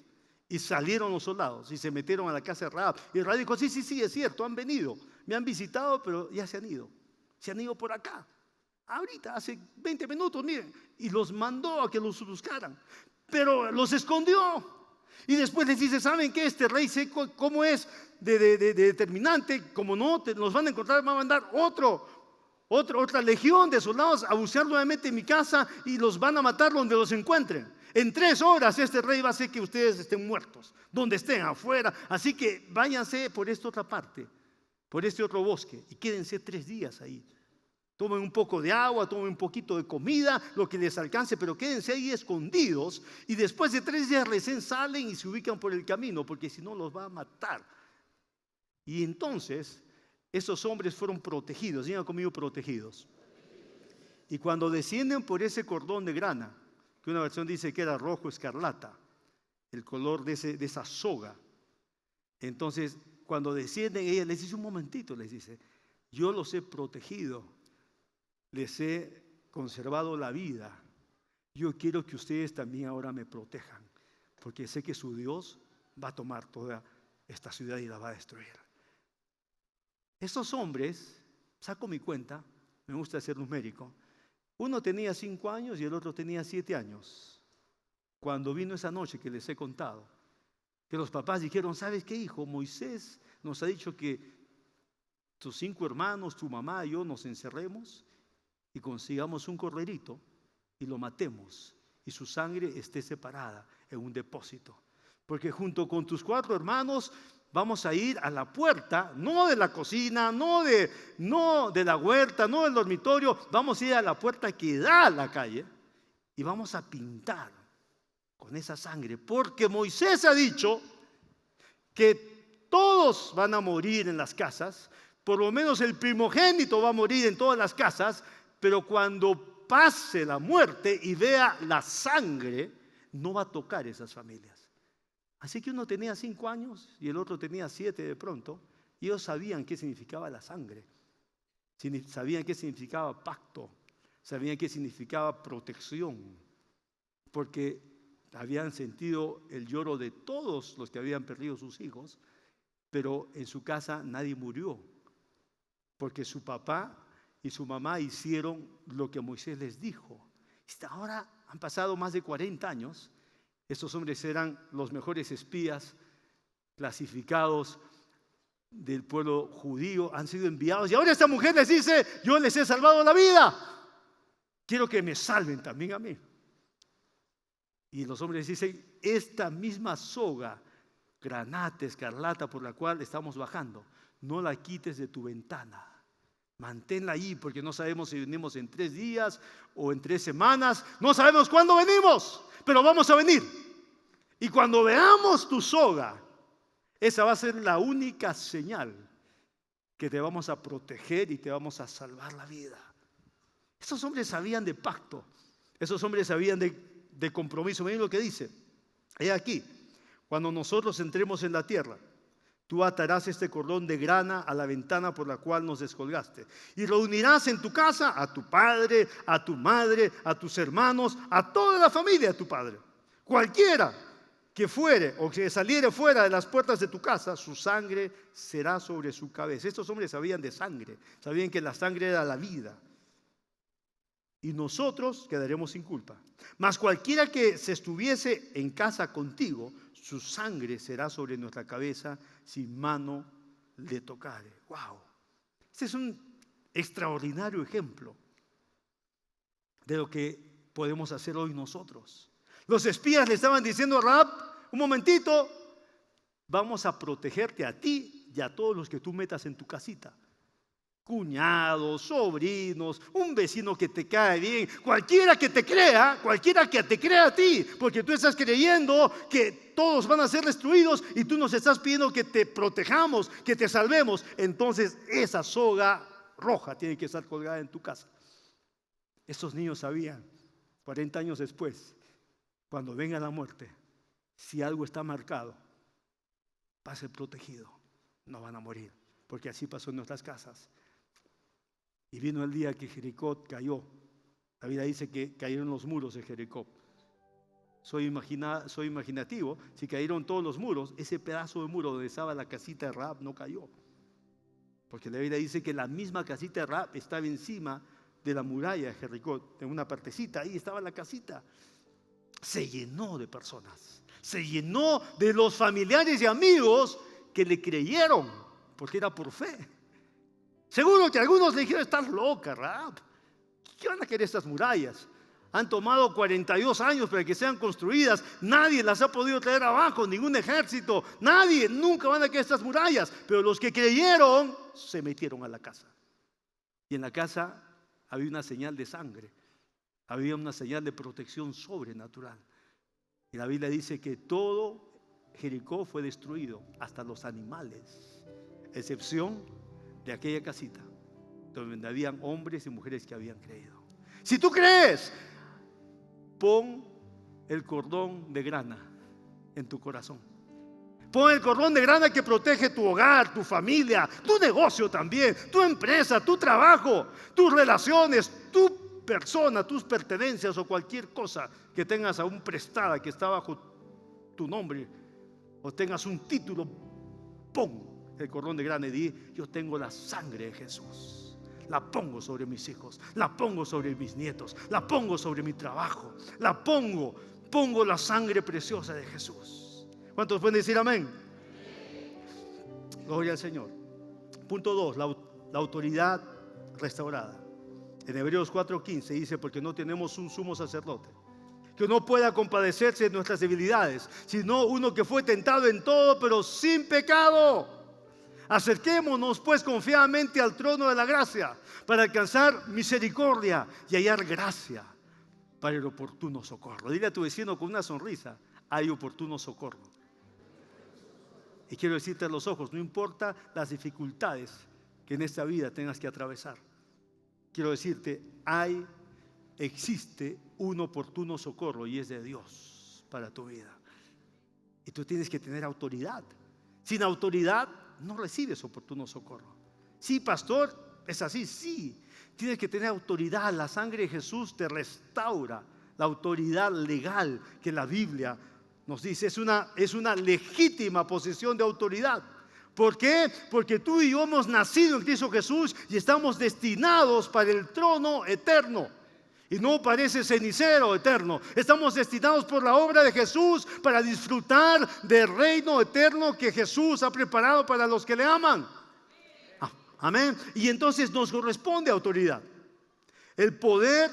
Y salieron los soldados y se metieron a la casa de Rahab. Y el rey dijo: sí, es cierto, han venido, me han visitado, pero ya se han ido. Se han ido por acá. Ahorita, hace 20 minutos, miren. Y los mandó a que los buscaran. Pero los escondió. Y después les dice: ¿saben qué? Este rey sé cómo es de determinante. Como no nos van a encontrar, va a mandar otra legión de soldados a buscar nuevamente en mi casa, y los van a matar donde los encuentren. En 3 horas este rey va a hacer que ustedes estén muertos, donde estén, afuera. Así que váyanse por esta otra parte, por este otro bosque, y quédense 3 días ahí. Tomen un poco de agua, tomen un poquito de comida, lo que les alcance, pero quédense ahí escondidos, y después de 3 días recién salen y se ubican por el camino, porque si no los va a matar. Y entonces esos hombres fueron protegidos. Digan conmigo: protegidos. Y cuando descienden por ese cordón de grana, que una versión dice que era rojo escarlata, el color de esa soga, entonces cuando descienden, ella les dice: un momentito, les dice, yo los he protegido, les he conservado la vida, yo quiero que ustedes también ahora me protejan, porque sé que su Dios va a tomar toda esta ciudad y la va a destruir. Estos hombres, saco mi cuenta, me gusta ser numérico, uno tenía 5 años y el otro tenía 7 años, cuando vino esa noche que les he contado, que los papás dijeron: ¿sabes qué, hijo? Moisés nos ha dicho que tus 5 hermanos, tu mamá y yo nos encerremos y consigamos un corderito y lo matemos, y su sangre esté separada en un depósito, porque junto con tus 4 hermanos vamos a ir a la puerta, no de la cocina, no de la huerta, no del dormitorio, vamos a ir a la puerta que da a la calle y vamos a pintar con esa sangre, porque Moisés ha dicho que todos van a morir en las casas, por lo menos el primogénito va a morir en todas las casas, pero cuando pase la muerte y vea la sangre, no va a tocar esas familias. Así que uno tenía 5 años y el otro tenía 7 de pronto, y ellos sabían qué significaba la sangre, sabían qué significaba pacto, sabían qué significaba protección, porque habían sentido el lloro de todos los que habían perdido sus hijos, pero en su casa nadie murió, porque su papá y su mamá hicieron lo que Moisés les dijo. Hasta ahora han pasado más de 40 años. Estos hombres eran los mejores espías clasificados del pueblo judío, han sido enviados, y ahora esta mujer les dice: yo les he salvado la vida, quiero que me salven también a mí. Y los hombres dicen: esta misma soga, granate, escarlata, por la cual estamos bajando, no la quites de tu ventana, manténla ahí, porque no sabemos si venimos en 3 días o en 3 semanas, no sabemos cuándo venimos, pero vamos a venir. Y cuando veamos tu soga, esa va a ser la única señal que te vamos a proteger y te vamos a salvar la vida. Esos hombres sabían de pacto, esos hombres sabían de compromiso. Miren lo que dice: he aquí, cuando nosotros entremos en la tierra, tú atarás este cordón de grana a la ventana por la cual nos descolgaste, y reunirás en tu casa a tu padre, a tu madre, a tus hermanos, a toda la familia de tu padre. Cualquiera que fuere o que saliere fuera de las puertas de tu casa, su sangre será sobre su cabeza. Estos hombres sabían de sangre, sabían que la sangre era la vida. Y nosotros quedaremos sin culpa. Mas cualquiera que se estuviese en casa contigo, su sangre será sobre nuestra cabeza si mano le tocare. ¡Wow! Este es un extraordinario ejemplo de lo que podemos hacer hoy nosotros. Los espías le estaban diciendo a Rahab: un momentito, vamos a protegerte a ti y a todos los que tú metas en tu casita. Cuñados, sobrinos, un vecino que te cae bien, cualquiera que te crea a ti, porque tú estás creyendo que todos van a ser destruidos y tú nos estás pidiendo que te protejamos, que te salvemos. Entonces esa soga roja tiene que estar colgada en tu casa. Estos niños sabían, 40 años después, cuando venga la muerte, si algo está marcado, va a ser protegido, no van a morir, porque así pasó en nuestras casas. Y vino el día que Jericó cayó. La Biblia dice que cayeron los muros de Jericó. Soy imaginativo. Si cayeron todos los muros, ese pedazo de muro donde estaba la casita de Rahab no cayó. Porque la Biblia dice que la misma casita de Rahab estaba encima de la muralla de Jericó. En una partecita, ahí estaba la casita. Se llenó de personas. Se llenó de los familiares y amigos que le creyeron, porque era por fe. Seguro que algunos le dijeron: estás loca, Rahab. ¿Qué van a querer estas murallas? Han tomado 42 años para que sean construidas. Nadie las ha podido traer abajo, ningún ejército. Nadie, nunca van a querer estas murallas. Pero los que creyeron se metieron a la casa. Y en la casa había una señal de sangre. Había una señal de protección sobrenatural. Y la Biblia dice que todo Jericó fue destruido, hasta los animales, excepción de aquella casita donde habían hombres y mujeres que habían creído. Si tú crees, pon el cordón de grana en tu corazón. Pon el cordón de grana que protege tu hogar, tu familia, tu negocio también, tu empresa, tu trabajo, tus relaciones, tu persona, tus pertenencias o cualquier cosa que tengas aún prestada que está bajo tu nombre o tengas un título. Pon el cordón de grana y di: yo tengo la sangre de Jesús, la pongo sobre mis hijos, la pongo sobre mis nietos, la pongo sobre mi trabajo, la pongo la sangre preciosa de Jesús. ¿Cuántos pueden decir amén? Gloria al Señor. Punto 2, la autoridad restaurada. En Hebreos 4:15 dice: porque no tenemos un sumo sacerdote que no pueda compadecerse de nuestras debilidades, sino uno que fue tentado en todo, pero sin pecado. Acerquémonos pues confiadamente al trono de la gracia, para alcanzar misericordia y hallar gracia para el oportuno socorro. Dile a tu vecino con una sonrisa: hay oportuno socorro. Y quiero decirte a los ojos: no importa las dificultades que en esta vida tengas que atravesar, quiero decirte, existe un oportuno socorro, y es de Dios para tu vida. Y tú tienes que tener autoridad. Sin autoridad no recibes oportuno socorro. Sí, pastor, es así, sí. Tienes que tener autoridad. La sangre de Jesús te restaura. La autoridad legal que la Biblia nos dice es una legítima posición de autoridad. ¿Por qué? Porque tú y yo hemos nacido en Cristo Jesús y estamos destinados para el trono eterno. Y no parece cenicero eterno. Estamos destinados por la obra de Jesús para disfrutar del reino eterno que Jesús ha preparado para los que le aman. Amén. Y entonces nos corresponde autoridad. El poder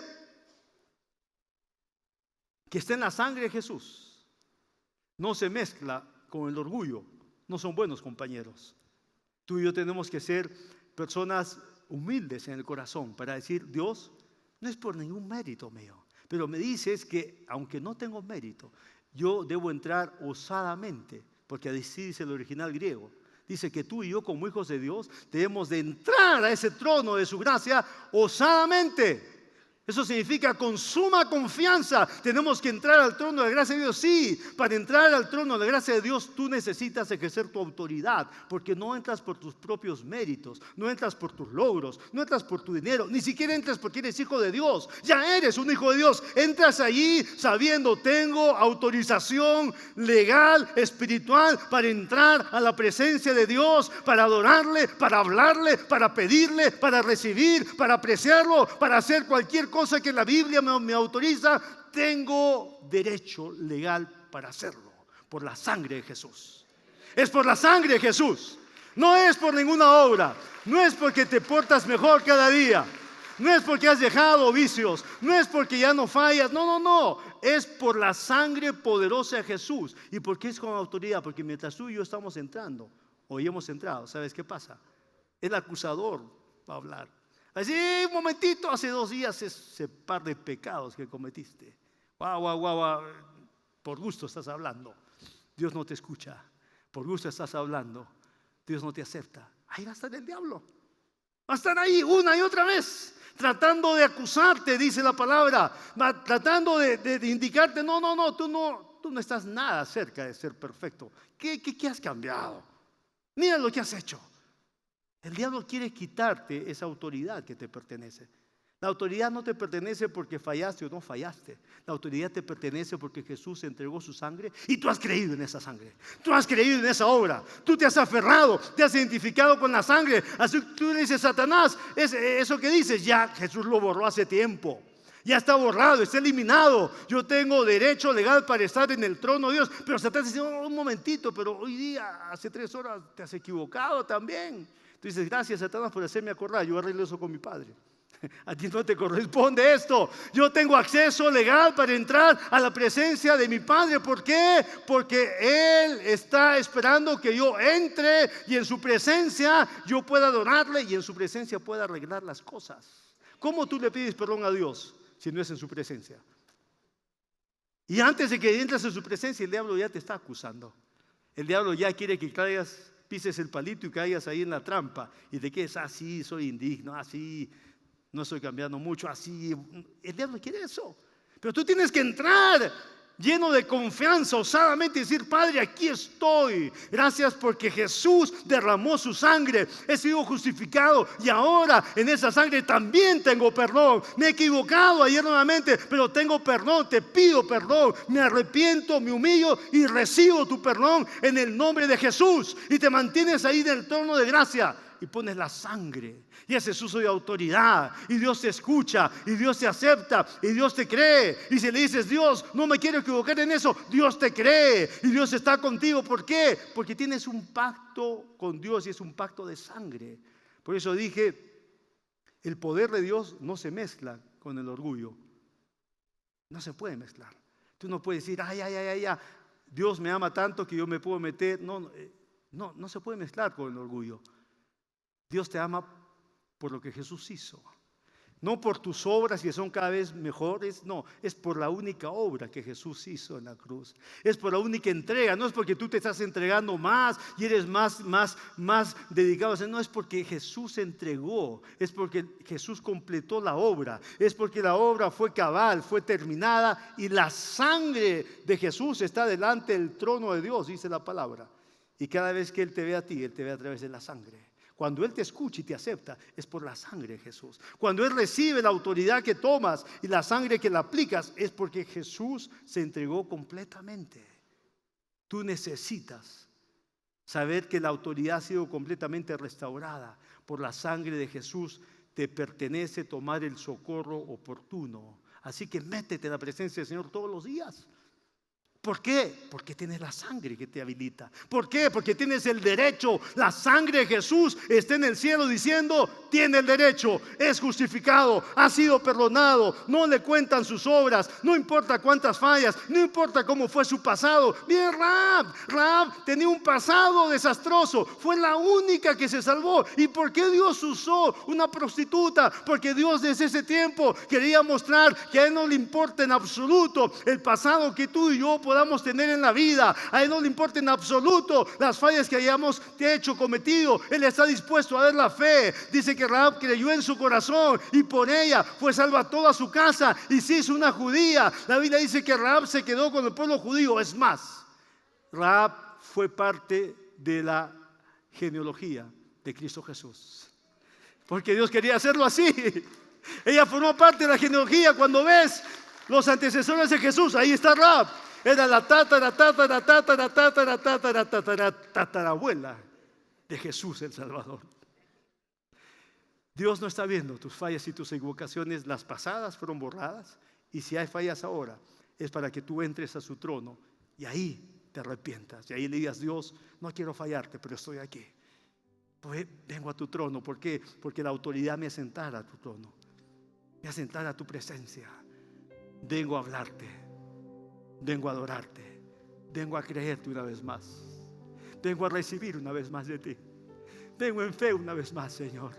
que está en la sangre de Jesús no se mezcla con el orgullo. No son buenos compañeros. Tú y yo tenemos que ser personas humildes en el corazón para decir: Dios, no es por ningún mérito mío, pero me dices que aunque no tengo mérito, yo debo entrar osadamente, porque así dice el original griego. Dice que tú y yo, como hijos de Dios, debemos de entrar a ese trono de su gracia osadamente. Eso significa con suma confianza. Tenemos que entrar al trono de la gracia de Dios. Sí, para entrar al trono de la gracia de Dios tú necesitas ejercer tu autoridad, porque no entras por tus propios méritos, no entras por tus logros, no entras por tu dinero, ni siquiera entras porque eres hijo de Dios. Ya eres un hijo de Dios. Entras allí sabiendo, tengo autorización legal, espiritual para entrar a la presencia de Dios, para adorarle, para hablarle, para pedirle, para recibir, para apreciarlo, para hacer cualquier cosa que la Biblia me autoriza. Tengo derecho legal para hacerlo por la sangre de Jesús. Es por la sangre de Jesús. No es por ninguna obra. No es porque te portas mejor cada día. No es porque has dejado vicios. No es porque ya no fallas. No. Es por la sangre poderosa de Jesús. ¿Y por qué es con autoridad? Porque mientras tú y yo estamos entrando, o hemos entrado, ¿sabes qué pasa? El acusador va a hablar. Así, un momentito, hace 2 días ese par de pecados que cometiste. Guau, por gusto estás hablando. Dios no te escucha. Por gusto estás hablando. Dios no te acepta. Ahí va a estar el diablo. Va a estar ahí una y otra vez, tratando de acusarte, dice la palabra. Tratando de indicarte, no, tú no estás nada cerca de ser perfecto. ¿Qué has cambiado? Mira lo que has hecho. El diablo quiere quitarte esa autoridad que te pertenece. La autoridad no te pertenece porque fallaste o no fallaste. La autoridad te pertenece porque Jesús entregó su sangre y tú has creído en esa sangre. Tú has creído en esa obra. Tú te has aferrado, te has identificado con la sangre. Así que tú le dices, Satanás, eso que dices, ya Jesús lo borró hace tiempo. Ya está borrado, está eliminado. Yo tengo derecho legal para estar en el trono de Dios. Pero Satanás dice, un momentito, pero hoy día, hace 3 horas, te has equivocado también. Tú dices, gracias Satanás por hacerme acordar, yo arreglo eso con mi padre. A ti no te corresponde esto. Yo tengo acceso legal para entrar a la presencia de mi Padre. ¿Por qué? Porque Él está esperando que yo entre y en su presencia yo pueda adorarle y en su presencia pueda arreglar las cosas. ¿Cómo tú le pides perdón a Dios si no es en su presencia? Y antes de que entres en su presencia, el diablo ya te está acusando. El diablo ya quiere que pises el palito y caigas ahí en la trampa y te quedes así, soy indigno, así, no estoy cambiando mucho, así. El diablo quiere eso. Pero tú tienes que entrar lleno de confianza, osadamente decir, Padre, aquí estoy. Gracias porque Jesús derramó su sangre. He sido justificado y ahora en esa sangre también tengo perdón. Me he equivocado ayer nuevamente, pero tengo perdón. Te pido perdón. Me arrepiento, me humillo y recibo tu perdón en el nombre de Jesús. Y te mantienes ahí en el trono de gracia y pones la sangre y haces uso de autoridad y Dios te escucha y Dios te acepta y Dios te cree. Y si le dices, Dios, no me quiero equivocar en eso, Dios te cree y Dios está contigo. ¿Por qué? Porque tienes un pacto con Dios y es un pacto de sangre. Por eso dije, el poder de Dios no se mezcla con el orgullo. No se puede mezclar. Tú no puedes decir, Dios me ama tanto que yo me puedo meter. No se puede mezclar con el orgullo. Dios te ama por lo que Jesús hizo. No por tus obras que son cada vez mejores, no, es por la única obra que Jesús hizo en la cruz. Es por la única entrega, no es porque tú te estás entregando más y eres más dedicado. No es porque Jesús entregó, es porque Jesús completó la obra, es porque la obra fue cabal, fue terminada y la sangre de Jesús está delante del trono de Dios, dice la palabra. Y cada vez que Él te ve a ti, Él te ve a través de la sangre. Cuando Él te escucha y te acepta, es por la sangre de Jesús. Cuando Él recibe la autoridad que tomas y la sangre que la aplicas, es porque Jesús se entregó completamente. Tú necesitas saber que la autoridad ha sido completamente restaurada. Por la sangre de Jesús te pertenece tomar el socorro oportuno. Así que métete en la presencia del Señor todos los días. ¿Por qué? Porque tienes la sangre que te habilita. ¿Por qué? Porque tienes el derecho. La sangre de Jesús está en el cielo diciendo, tiene el derecho, es justificado, ha sido perdonado, no le cuentan sus obras, no importa cuántas fallas, no importa cómo fue su pasado. Miren, Rahab tenía un pasado desastroso, fue la única que se salvó. ¿Y por qué Dios usó una prostituta? Porque Dios desde ese tiempo quería mostrar que a Él no le importa en absoluto el pasado que tú y yo podamos tener en la vida. A Él no le importa en absoluto las fallas que hayamos cometido. Él está dispuesto a dar la fe. Dice que Rahab creyó en su corazón y por ella fue salva toda su casa y se hizo una judía. La Biblia dice que Rahab se quedó con el pueblo judío. Es más, Rahab fue parte de la genealogía de Cristo Jesús, porque Dios quería hacerlo así. Ella formó parte de la genealogía. Cuando ves los antecesores de Jesús, ahí está Rahab. Era la tatarabuela de Jesús el Salvador. Dios no está viendo tus fallas y tus equivocaciones. Las pasadas fueron borradas, y si hay fallas ahora es para que tú entres a su trono y ahí te arrepientas y ahí le digas: Dios, no quiero fallarte, pero estoy aquí. Pues vengo a tu trono. ¿Por qué? Porque la autoridad me asentara a tu trono, me asentara a tu presencia. Vengo a hablarte, vengo a adorarte, vengo a creerte una vez más, vengo a recibir una vez más de ti, vengo en fe una vez más, Señor,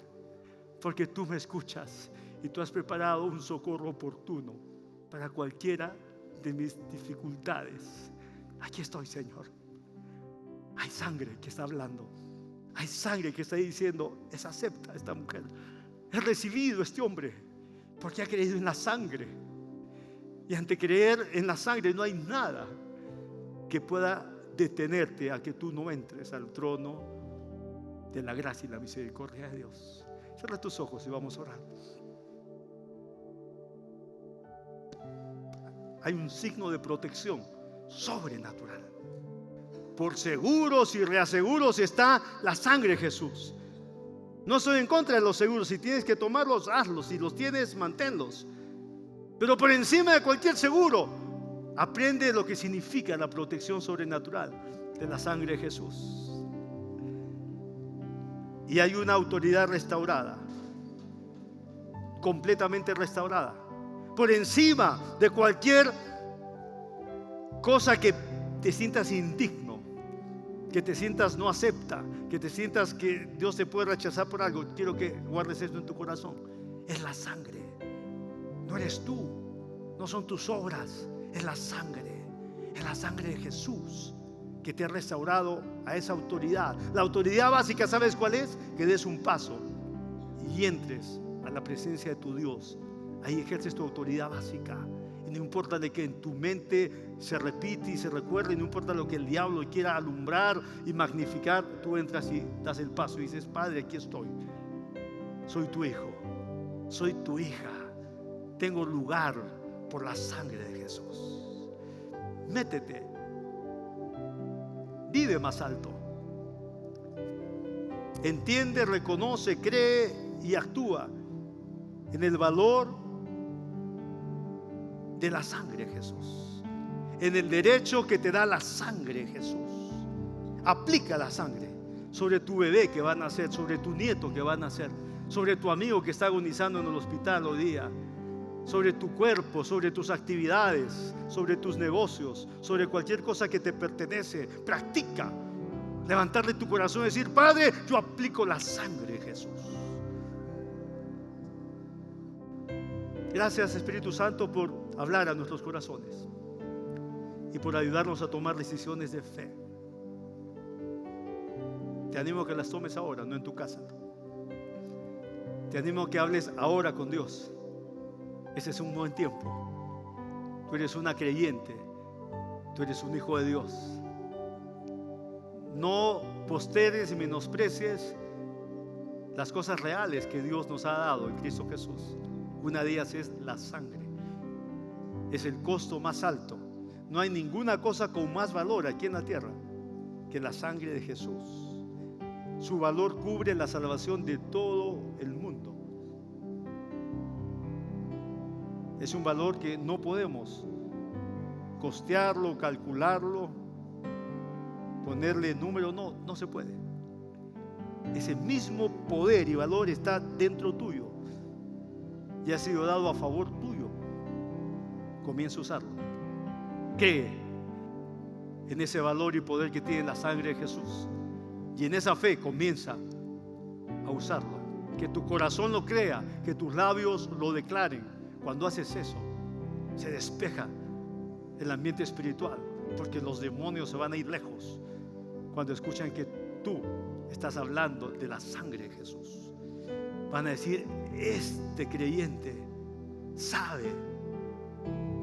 porque tú me escuchas y tú has preparado un socorro oportuno para cualquiera de mis dificultades. Aquí estoy, Señor. Hay sangre que está hablando, hay sangre que está diciendo: es acepta esta mujer, he recibido este hombre porque ha creído en la sangre. Y ante creer en la sangre no hay nada que pueda detenerte a que tú no entres al trono de la gracia y la misericordia de Dios. Cierra tus ojos y vamos a orar. Hay un signo de protección sobrenatural. Por seguros y reaseguros está la sangre de Jesús. No estoy en contra de los seguros. Si tienes que tomarlos, hazlos. Si los tienes, manténlos. Pero por encima de cualquier seguro, aprende lo que significa la protección sobrenatural de la sangre de Jesús. Y hay una autoridad restaurada, completamente restaurada, por encima de cualquier cosa que te sientas indigno, que te sientas no acepta, que te sientas que Dios te puede rechazar por algo. Quiero que guardes esto en tu corazón: es la sangre. No eres tú, no son tus obras, es la sangre de Jesús que te ha restaurado a esa autoridad. La autoridad básica, ¿sabes cuál es? Que des un paso y entres a la presencia de tu Dios. Ahí ejerces tu autoridad básica. Y no importa de que en tu mente se repite y se recuerde, no importa lo que el diablo quiera alumbrar y magnificar, tú entras y das el paso y dices: Padre, aquí estoy, soy tu hijo, soy tu hija, tengo lugar por la sangre de Jesús. Métete, vive más alto, entiende, reconoce, cree y actúa en el valor de la sangre de Jesús, en el derecho que te da la sangre de Jesús. Aplica la sangre sobre tu bebé que va a nacer, sobre tu nieto que va a nacer, sobre tu amigo que está agonizando en el hospital hoy día, sobre tu cuerpo, sobre tus actividades, sobre tus negocios, sobre cualquier cosa que te pertenece. Practica levantarle tu corazón y decir: Padre, yo aplico la sangre de Jesús. Gracias, Espíritu Santo, por hablar a nuestros corazones y por ayudarnos a tomar decisiones de fe. Te animo a que las tomes ahora, no en tu casa. Te animo a que hables ahora con Dios. Ese es un buen tiempo. Tú eres una creyente, tú eres un hijo de Dios. No postergues y menosprecies las cosas reales que Dios nos ha dado en Cristo Jesús. Una de ellas es la sangre. Es el costo más alto. No hay ninguna cosa con más valor aquí en la tierra que la sangre de Jesús. Su valor cubre la salvación de todo el mundo. Es un valor que no podemos costearlo, calcularlo, ponerle número. No se puede. Ese mismo poder y valor está dentro tuyo y ha sido dado a favor tuyo. Comienza a usarlo. Cree en ese valor y poder que tiene la sangre de Jesús, y en esa fe comienza a usarlo. Que tu corazón lo crea, que tus labios lo declaren. Cuando haces eso, se despeja el ambiente espiritual porque los demonios se van a ir lejos cuando escuchan que tú estás hablando de la sangre de Jesús. Van a decir: este creyente sabe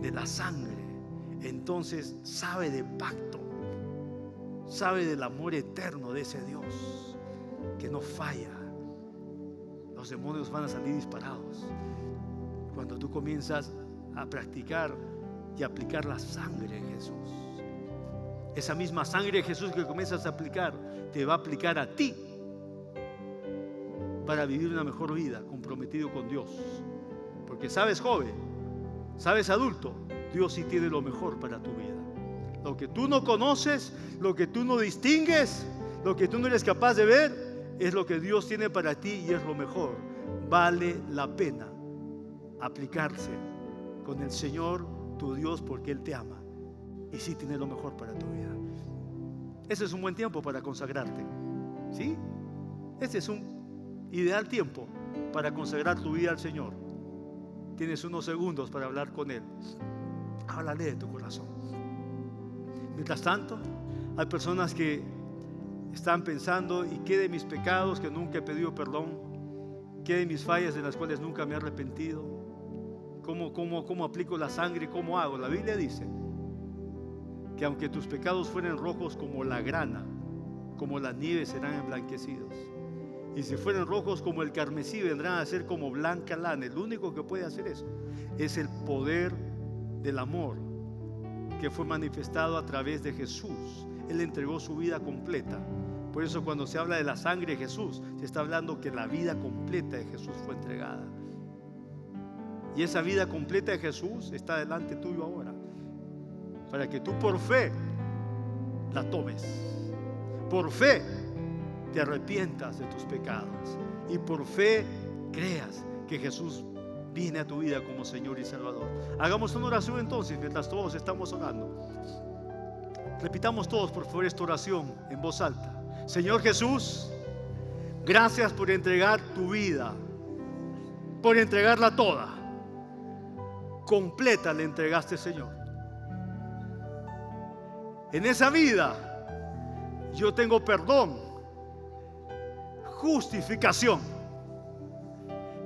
de la sangre, entonces sabe de pacto, sabe del amor eterno de ese Dios que no falla. Los demonios van a salir disparados cuando tú comienzas a practicar y aplicar la sangre de Jesús. Esa misma sangre de Jesús que comienzas a aplicar te va a aplicar a ti para vivir una mejor vida, comprometido con Dios. Porque sabes, joven, sabes, adulto, Dios sí tiene lo mejor para tu vida. Lo que tú no conoces, lo que tú no distingues, lo que tú no eres capaz de ver, es lo que Dios tiene para ti y es lo mejor. Vale la pena aplicarse con el Señor tu Dios, porque Él te ama y sí tiene lo mejor para tu vida. Ese es un buen tiempo para consagrarte, ¿sí? Este es un ideal tiempo para consagrar tu vida al Señor. Tienes unos segundos para hablar con Él. Háblale de tu corazón. Mientras tanto, hay personas que están pensando: ¿y qué de mis pecados que nunca he pedido perdón? ¿Qué de mis fallas de las cuales nunca me he arrepentido? ¿Cómo aplico la sangre? ¿Cómo hago? La Biblia dice que aunque tus pecados fueren rojos como la grana, como la nieve serán emblanquecidos. Y si fueren rojos como el carmesí, vendrán a ser como blanca lana. El único que puede hacer eso es el poder del amor que fue manifestado a través de Jesús. Él entregó su vida completa. Por eso cuando se habla de la sangre de Jesús, se está hablando que la vida completa de Jesús fue entregada. Y esa vida completa de Jesús está delante tuyo ahora, para que tú por fe la tomes. Por fe te arrepientas de tus pecados y por fe creas que Jesús viene a tu vida como Señor y Salvador. Hagamos una oración entonces mientras todos estamos orando. Repitamos todos por favor esta oración en voz alta. Señor Jesús, gracias por entregar tu vida, por entregarla toda. Completa la entregaste, Señor. En esa vida yo tengo perdón, justificación.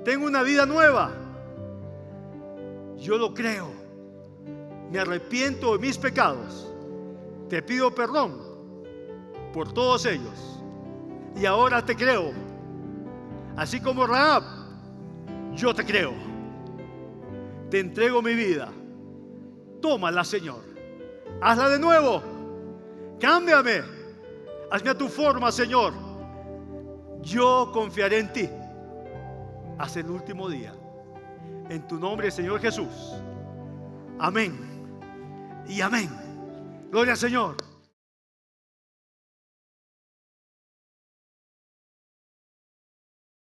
Tengo una vida nueva. Yo lo creo. Me arrepiento de mis pecados. Te pido perdón por todos ellos. Y ahora te creo. Así como Rahab, yo te creo. Te entrego mi vida. Tómala, Señor. Hazla de nuevo. Cámbiame. Hazme a tu forma, Señor. Yo confiaré en ti hasta el último día. En tu nombre, Señor Jesús. Amén y amén. Gloria al Señor.